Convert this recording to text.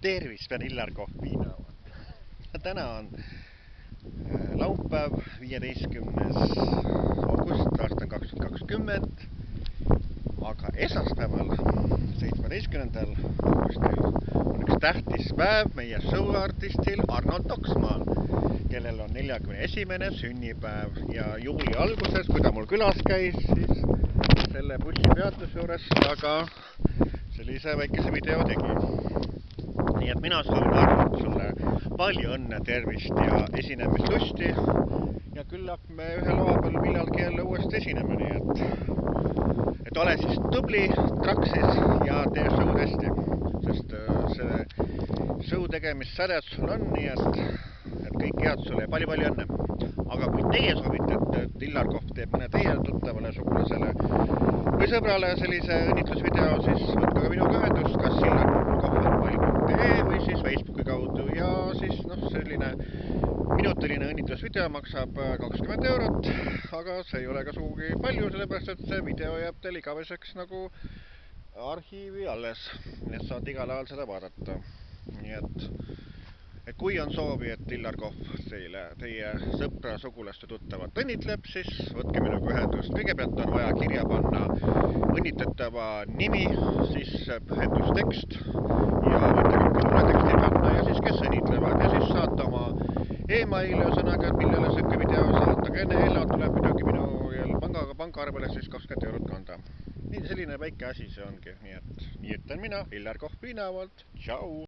Tervist, pean Illar Kohv piinama. Täna on laupäev, 15. august, aasta 2020, aga esmaspäeval, 17. augustil on üks tähtis päev meie show-artistil Arnold Toksmaal, kellel on 41. sünnipäev ja juuli alguses, kui ta mul külas käis, siis selle bussipeatuse juures taga sellise väikese video tegi. Nii et mina soovin Arnold sulle palju õnne, tervist ja esinemislusti ja küllap me ühe loa peal millalgi jälle uuesti esineme, nii et ole siis tubli, traksis ja tee show hästi, sest see show tegemissädet sul on, nii et kõik head sulle ja palju õnne. Aga kui teie soovite, et Illar Kohv teeb mõne teie tuttavale sugulasele või sõbrale sellise õnnitlusvideo, siis võtke ka minuga ühendust, kas illarkohv@mail.ee või siis Facebooki kaudu ja siis selline minutiline õnnitlusvideo maksab 20 €, aga see ei ole ka sugugi palju, sellepärast et see video jääb teil igaveseks nagu arhiivi alles, nii et saate igal ajal seda vaadata. Nii et kui on soovi, et Illar Kohv teie sõpra, sugulast ja tuttavat õnnitleb, siis võtke minuga ühendust. Kõigepealt on vaja kirja panna õnnitletava nimi, siis pühendustekst ja võite ka luuleteksti panna ja siis kes õnnitlevad ja siis saata oma emaili sõnaga, et millele see video saata. Aga enne eelnevalt tuleb muidugi minu pangaarvele siis 20 € kanda. Nii selline väike asi see ongi, nii et ütlen mina, Illar Kohv Piinavalt, tšau!